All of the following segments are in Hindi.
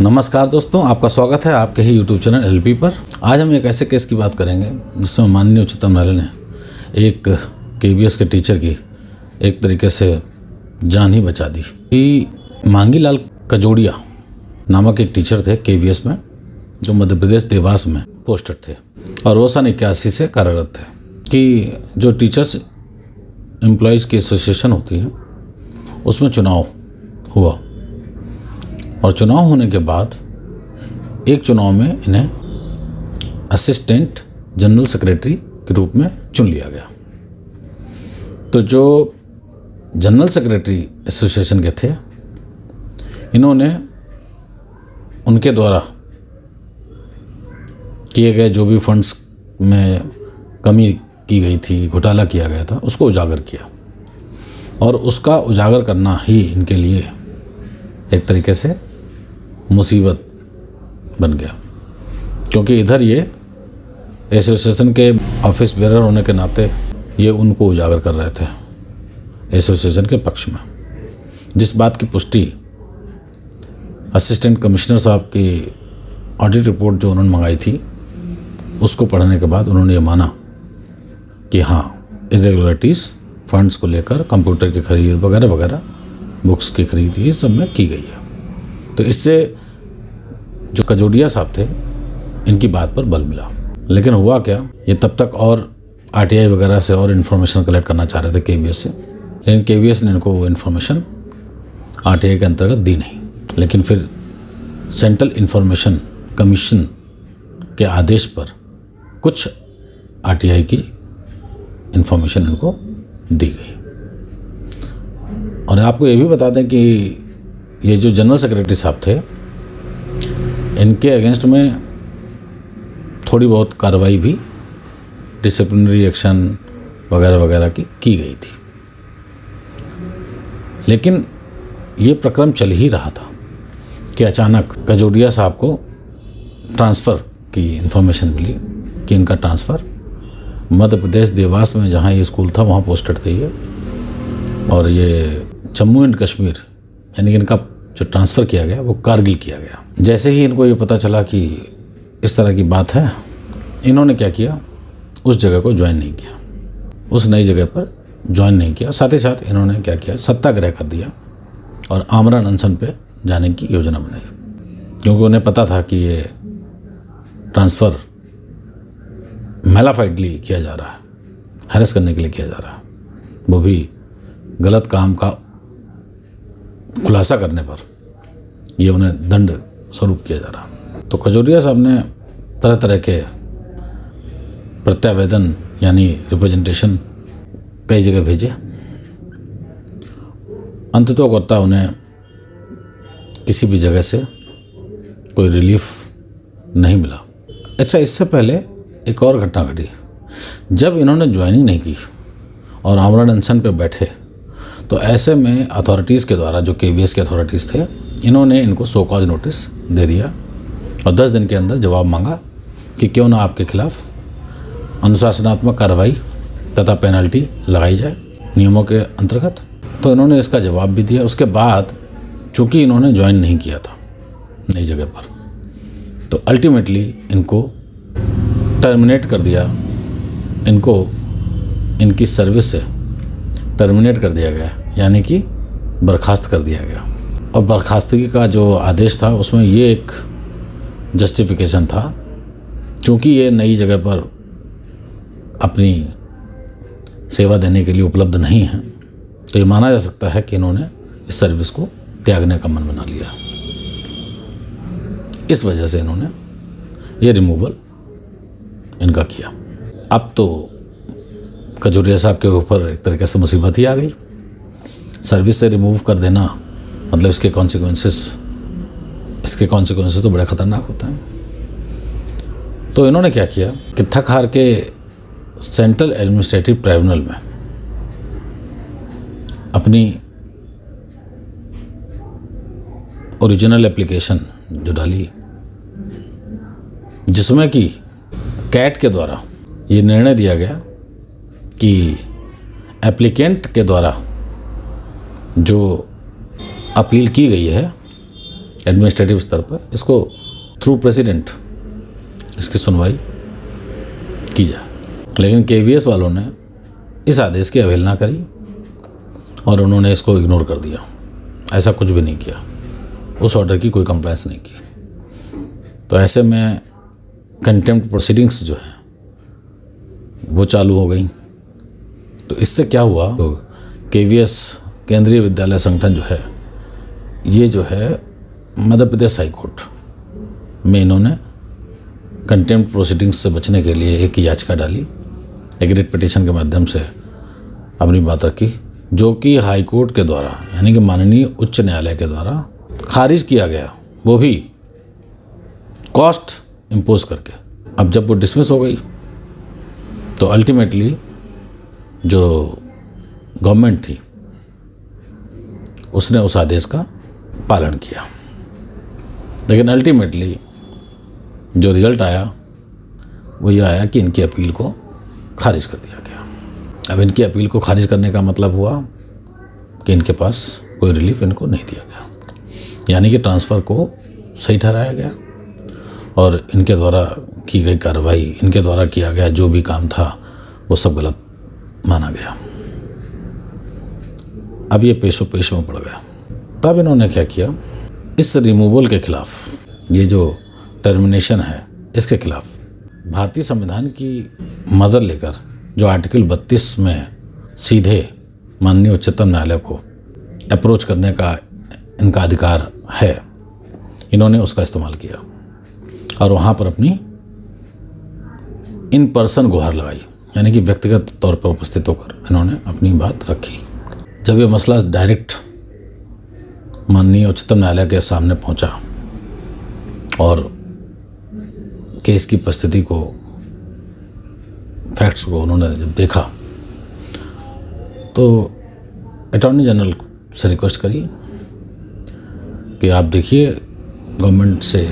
नमस्कार दोस्तों, आपका स्वागत है आपके ही यूट्यूब चैनल एलपी पर। आज हम एक ऐसे केस की बात करेंगे जिसमें माननीय उच्चतम न्यायालय ने एक केवीएस के टीचर की एक तरीके से जान ही बचा दी। कि मांगीलाल कजोड़िया नामक एक टीचर थे केवीएस में, जो मध्य प्रदेश देवास में पोस्टेड थे और वो सन 81 से कार्यरत थे। कि जो टीचर्स एम्प्लॉयज़ की एसोसिएशन होती है उसमें चुनाव हुआ और चुनाव होने के बाद एक चुनाव में इन्हें असिस्टेंट जनरल सेक्रेटरी के रूप में चुन लिया गया। तो जो जनरल सेक्रेटरी एसोसिएशन के थे, इन्होंने उनके द्वारा किए गए जो भी फंड्स में कमी की गई थी, घोटाला किया गया था, उसको उजागर किया और उसका उजागर करना ही इनके लिए एक तरीके से मुसीबत बन गया। क्योंकि इधर ये एसोसिएशन के ऑफिस बेरर होने के नाते ये उनको उजागर कर रहे थे एसोसिएशन के पक्ष में, जिस बात की पुष्टि असिस्टेंट कमिश्नर साहब की ऑडिट रिपोर्ट जो उन्होंने मंगाई थी उसको पढ़ने के बाद उन्होंने ये माना कि हाँ, इरेगुलरिटीज़ फंड्स को लेकर कंप्यूटर की खरीद वगैरह वगैरह, बुक्स की खरीद, ये सब में की गई है। तो इससे जो कजोड़िया साहब थे इनकी बात पर बल मिला। लेकिन हुआ क्या, ये तब तक और आरटीआई वगैरह से और इन्फॉर्मेशन कलेक्ट करना चाह रहे थे केवीएस से, लेकिन केवीएस ने इनको वो इन्फॉर्मेशन आरटीआई के अंतर्गत दी नहीं। लेकिन फिर सेंट्रल इंफॉर्मेशन कमीशन के आदेश पर कुछ आरटीआई की इन्फॉर्मेशन इनको दी गई। और आपको ये भी बता दें कि ये जो जनरल सेक्रेटरी साहब थे, इनके अगेंस्ट में थोड़ी बहुत कार्रवाई भी, डिसिप्लिनरी एक्शन वगैरह वगैरह की गई थी। लेकिन ये प्रक्रम चल ही रहा था कि अचानक कजोड़िया साहब को ट्रांसफ़र की इन्फॉर्मेशन मिली कि इनका ट्रांसफ़र मध्य प्रदेश देवास में, जहाँ ये स्कूल था वहाँ पोस्टेड थे ये, और ये जम्मू एंड कश्मीर, यानी कि इनका जो ट्रांसफ़र किया गया वो कारगिल किया गया। जैसे ही इनको ये पता चला कि इस तरह की बात है, इन्होंने क्या किया, उस जगह को ज्वाइन नहीं किया, उस नई जगह पर ज्वाइन नहीं किया। साथ ही साथ इन्होंने क्या किया, सत्याग्रह कर दिया और आमरण अनशन पे जाने की योजना बनाई। क्योंकि उन्हें पता था कि ये ट्रांसफ़र मैलाफाइडली किया जा रहा है, हैरेस करने के लिए किया जा रहा है, वो भी गलत काम का खुलासा करने पर ये उन्हें दंड स्वरूप किया जा रहा। तो कजोड़िया साहब ने तरह तरह के प्रत्यावेदन यानी रिप्रेजेंटेशन कई जगह भेजे। अंततोगत्ता उन्हें किसी भी जगह से कोई रिलीफ नहीं मिला। अच्छा, इससे पहले एक और घटना घटी। जब इन्होंने ज्वाइनिंग नहीं की और आमरण अनशन पे बैठे, तो ऐसे में अथॉरिटीज़ के द्वारा, जो केवीएस के अथॉरिटीज़ थे, इन्होंने इनको सो कॉज नोटिस दे दिया और 10 दिन के अंदर जवाब मांगा कि क्यों ना आपके खिलाफ अनुशासनात्मक कार्रवाई तथा पेनल्टी लगाई जाए नियमों के अंतर्गत। तो इन्होंने इसका जवाब भी दिया। उसके बाद चूँकि इन्होंने ज्वाइन नहीं किया था नई जगह पर, तो अल्टीमेटली इनको टर्मिनेट कर दिया, इनको इनकी सर्विस से टर्मिनेट कर दिया गया, यानी कि बर्खास्त कर दिया गया। और बर्खास्तगी का जो आदेश था उसमें ये एक जस्टिफिकेशन था, चूँकि ये नई जगह पर अपनी सेवा देने के लिए उपलब्ध नहीं है, तो ये माना जा सकता है कि इन्होंने इस सर्विस को त्यागने का मन बना लिया। इस वजह से इन्होंने ये रिमूवल इनका किया। अब तो कजोड़िया साहब के ऊपर एक तरीके से मुसीबत ही आ गई। सर्विस से रिमूव कर देना मतलब इसके कॉन्सिक्वेंसेस तो बड़े ख़तरनाक होते हैं। तो इन्होंने क्या किया कि थक हार के सेंट्रल एडमिनिस्ट्रेटिव ट्राइब्यूनल में अपनी ओरिजिनल एप्लीकेशन जो डाली, जिसमें कि कैट के द्वारा ये निर्णय दिया गया कि एप्लीकेंट के द्वारा जो अपील की गई है एडमिनिस्ट्रेटिव स्तर पर इसको थ्रू प्रेसिडेंट इसकी सुनवाई की जाए। लेकिन केवीएस वालों ने इस आदेश की अवहेलना करी और उन्होंने इसको इग्नोर कर दिया, ऐसा कुछ भी नहीं किया, उस ऑर्डर की कोई कंप्लेंस नहीं की। तो ऐसे में कंटेम्प्ट प्रोसीडिंग्स जो हैं वो चालू हो गई। तो इससे क्या हुआ, तो केवीएस केंद्रीय विद्यालय संगठन जो है, ये जो है मध्य प्रदेश हाई कोर्ट में इन्होंने कंटेम्प्ट प्रोसीडिंग्स से बचने के लिए एक याचिका डाली, एक रिट पिटीशन के माध्यम से अपनी बात रखी, जो कि हाई कोर्ट के द्वारा यानी कि माननीय उच्च न्यायालय के द्वारा खारिज किया गया, वो भी कॉस्ट इम्पोज करके। अब जब वो डिसमिस हो गई तो अल्टीमेटली जो गवर्नमेंट थी उसने उस आदेश का पालन किया, लेकिन अल्टीमेटली जो रिजल्ट आया वो ये आया कि इनकी अपील को खारिज कर दिया गया। अब इनकी अपील को खारिज करने का मतलब हुआ कि इनके पास कोई रिलीफ इनको नहीं दिया गया, यानी कि ट्रांसफ़र को सही ठहराया गया और इनके द्वारा की गई कार्रवाई, इनके द्वारा किया गया जो भी काम था वो सब गलत माना गया। अब ये पेशो पेश में पड़ गया। तब इन्होंने क्या किया, इस रिमूवल के खिलाफ, ये जो टर्मिनेशन है इसके खिलाफ भारतीय संविधान की मदद लेकर जो आर्टिकल 32 में सीधे माननीय उच्चतम न्यायालय को अप्रोच करने का इनका अधिकार है, इन्होंने उसका इस्तेमाल किया और वहाँ पर अपनी इन पर्सन गुहार लगाई, यानी कि व्यक्तिगत तौर पर उपस्थित होकर इन्होंने अपनी बात रखी। जब ये मसला डायरेक्ट माननीय उच्चतम न्यायालय के सामने पहुंचा और केस की परिस्थिति को, फैक्ट्स को उन्होंने जब देखा तो अटॉर्नी जनरल से रिक्वेस्ट करी कि आप देखिए गवर्नमेंट से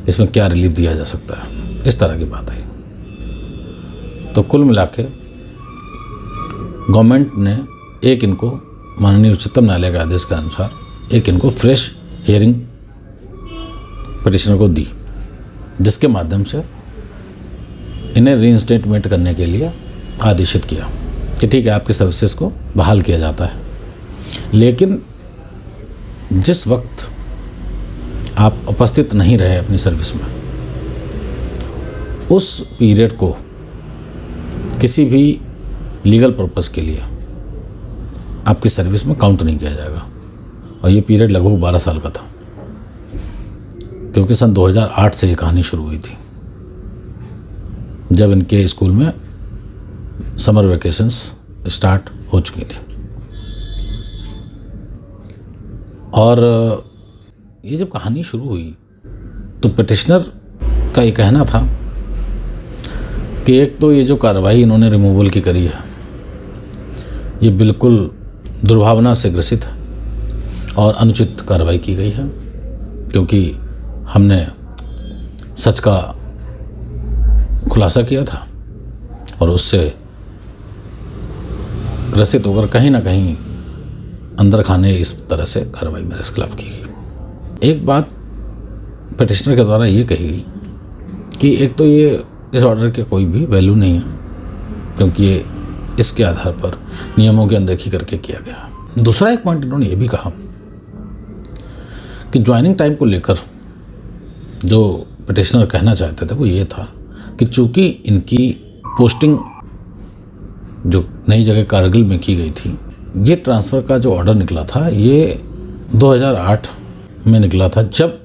इसमें क्या रिलीफ दिया जा सकता है, इस तरह की बात आई। तो कुल मिला के गवर्नमेंट ने एक इनको माननीय उच्चतम न्यायालय के आदेश के अनुसार एक इनको फ्रेश हियरिंग पिटिशनर को दी, जिसके माध्यम से इन्हें रीइंस्टेटमेंट करने के लिए आदेशित किया कि ठीक है आपकी सर्विसेज को बहाल किया जाता है, लेकिन जिस वक्त आप उपस्थित नहीं रहे अपनी सर्विस में, उस पीरियड को किसी भी लीगल पर्पस के लिए आपकी सर्विस में काउंट नहीं किया जाएगा। और ये पीरियड लगभग 12 साल का था, क्योंकि सन 2008 से ये कहानी शुरू हुई थी, जब इनके स्कूल में समर वेकेशंस स्टार्ट हो चुकी थी। और ये जब कहानी शुरू हुई तो पिटिशनर का ये कहना था कि एक तो ये जो कार्रवाई इन्होंने रिमूवल की करी है ये बिल्कुल दुर्भावना से ग्रसित है और अनुचित कार्रवाई की गई है, क्योंकि हमने सच का खुलासा किया था और उससे ग्रसित होकर कहीं ना कहीं अंदर खाने इस तरह से कार्रवाई मेरे खिलाफ की गई। एक बात पिटिशनर के द्वारा ये कही गई कि एक तो ये इस ऑर्डर के कोई भी वैल्यू नहीं है, क्योंकि ये इसके आधार पर नियमों की अनदेखी करके किया गया। दूसरा एक पॉइंट इन्होंने ये भी कहा कि ज्वाइनिंग टाइम को लेकर जो पिटिशनर कहना चाहते थे वो ये था कि चूंकि इनकी पोस्टिंग जो नई जगह कारगिल में की गई थी, ये ट्रांसफ़र का जो ऑर्डर निकला था ये 2008 में निकला था, जब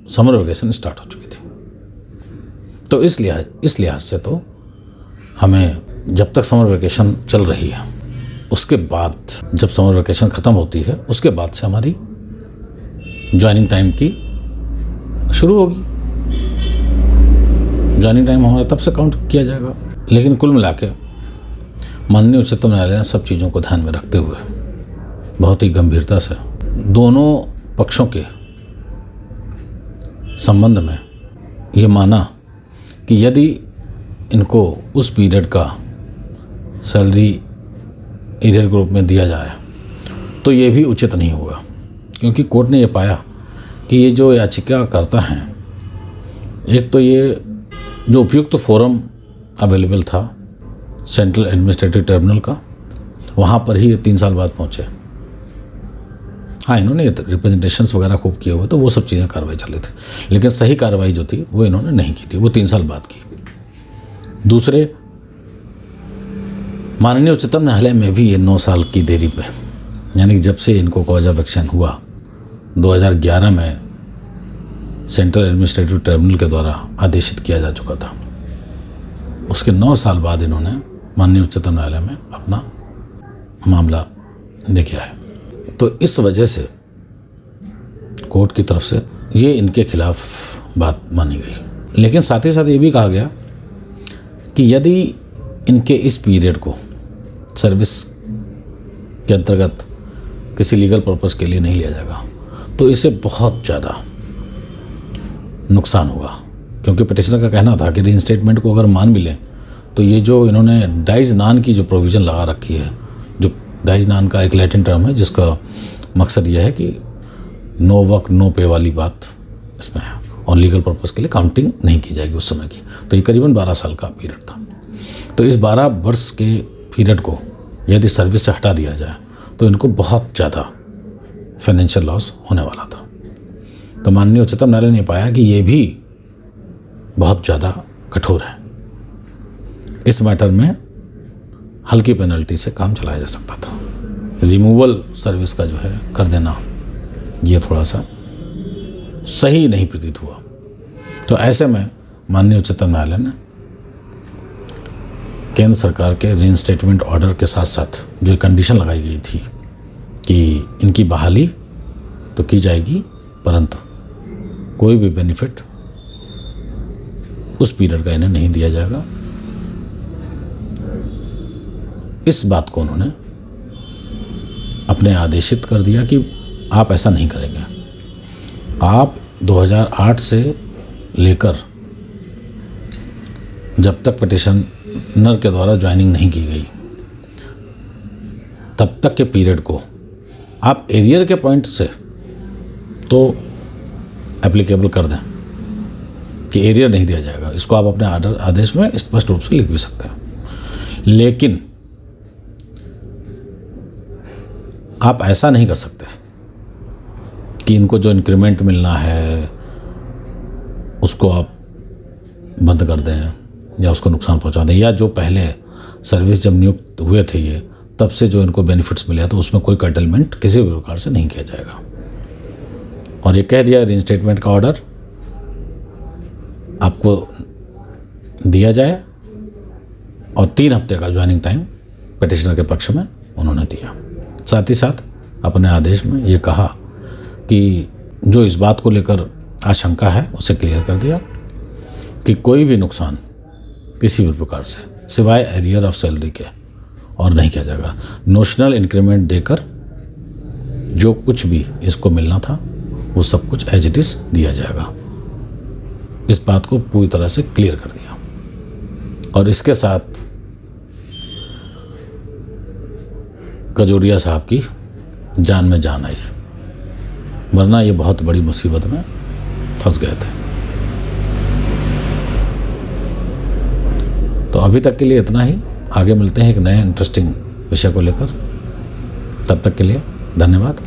समर वेकेशन स्टार्ट हो चुकी थी। तो इस लिहाज से तो हमें जब तक समर वेकेशन चल रही है, उसके बाद जब समर वेकेशन ख़त्म होती है उसके बाद से हमारी ज्वाइनिंग टाइम की शुरू होगी। ज्वाइनिंग टाइम हमारा तब से काउंट किया जाएगा। लेकिन कुल मिला के माननीय उच्चतम न्यायालय ने सब चीज़ों को ध्यान में रखते हुए बहुत ही गंभीरता से दोनों पक्षों के संबंध में ये माना कि यदि इनको उस पीरियड का सैलरी एरियर ग्रुप में दिया जाए तो ये भी उचित नहीं होगा, क्योंकि कोर्ट ने ये पाया कि ये जो याचिकाकर्ता हैं, एक तो ये जो उपयुक्त फोरम अवेलेबल था सेंट्रल एडमिनिस्ट्रेटिव ट्रिब्यूनल का, वहाँ पर ही ये 3 साल बाद पहुँचे। हाँ, इन्होंने रिप्रेजेंटेशंस वगैरह खूब किए हुए, तो वो सब चीज़ें कार्रवाई चल रही थी, लेकिन सही कार्रवाई जो थी वो इन्होंने नहीं की थी, वो 3 साल बाद की। दूसरे, माननीय उच्चतम न्यायालय में भी ये 9 साल की देरी पे, यानी जब से इनको कॉज ऑफ एक्शन हुआ 2011 में सेंट्रल एडमिनिस्ट्रेटिव ट्रिब्यूनल के द्वारा आदेशित किया जा चुका था, उसके 9 साल बाद इन्होंने माननीय उच्चतम न्यायालय में अपना मामला लेके आए। तो इस वजह से कोर्ट की तरफ से ये इनके खिलाफ बात मानी गई। लेकिन साथ ही साथ ये भी कहा गया कि यदि इनके इस पीरियड को सर्विस के अंतर्गत किसी लीगल पर्पस के लिए नहीं लिया जाएगा तो इसे बहुत ज़्यादा नुकसान होगा, क्योंकि पिटिशनर का कहना था कि रीइंस्टेटमेंट को अगर मान भी लें तो ये जो इन्होंने डाइज नान की जो प्रोविज़न लगा रखी है, जो डाइज नान का एक लैटिन टर्म है जिसका मकसद यह है कि नो वर्क नो पे वाली बात इसमें है, और लीगल पर्पस के लिए काउंटिंग नहीं की जाएगी उस समय की। तो ये करीबन 12 साल का पीरियड था। तो इस 12 वर्ष के पीरियड को यदि सर्विस से हटा दिया जाए तो इनको बहुत ज़्यादा फाइनेंशियल लॉस होने वाला था। तो माननीय उच्चतम न्यायालय ने पाया कि ये भी बहुत ज़्यादा कठोर है, इस मैटर में हल्की पेनल्टी से काम चलाया जा सकता था। रिमूवल सर्विस का जो है कर देना, ये थोड़ा सा सही नहीं प्रतीत हुआ। तो ऐसे में माननीय उच्चतम न्यायालय ने केंद्र सरकार के रीइंस्टेटमेंट ऑर्डर के साथ साथ जो कंडीशन लगाई गई थी कि इनकी बहाली तो की जाएगी, परंतु कोई भी बेनिफिट उस पीरियड का इन्हें नहीं दिया जाएगा, इस बात को उन्होंने अपने आदेशित कर दिया कि आप ऐसा नहीं करेंगे। आप 2008 से लेकर जब तक पिटिशनर के द्वारा ज्वाइनिंग नहीं की गई तब तक के पीरियड को आप एरियर के पॉइंट से तो एप्लीकेबल कर दें कि एरियर नहीं दिया जाएगा। इसको आप अपने आदेश में स्पष्ट रूप से लिख भी सकते हैं, लेकिन आप ऐसा नहीं कर सकते कि इनको जो इंक्रीमेंट मिलना है उसको आप बंद कर दें या उसको नुकसान पहुंचा दें, या जो पहले सर्विस जब नियुक्त हुए थे ये तब से जो इनको बेनिफिट्स मिले तो उसमें कोई कर्टलमेंट किसी भी प्रकार से नहीं किया जाएगा। और ये कह दिया रीइंस्टेटमेंट का ऑर्डर आपको दिया जाए, और 3 हफ्ते का ज्वाइनिंग टाइम पिटिशनर के पक्ष में उन्होंने दिया। साथ ही साथ अपने आदेश में ये कहा कि जो इस बात को लेकर आशंका है उसे क्लियर कर दिया कि कोई भी नुकसान किसी भी प्रकार से सिवाय एरियर ऑफ सैलरी के और नहीं किया जाएगा। नोशनल इंक्रीमेंट देकर जो कुछ भी इसको मिलना था वो सब कुछ एज इट इज़ दिया जाएगा। इस बात को पूरी तरह से क्लियर कर दिया, और इसके साथ कजोरिया साहब की जान में जान आई, वरना ये बहुत बड़ी मुसीबत में फंस गए थे। तो अभी तक के लिए इतना ही, आगे मिलते हैं एक नए इंटरेस्टिंग विषय को लेकर। तब तक के लिए धन्यवाद।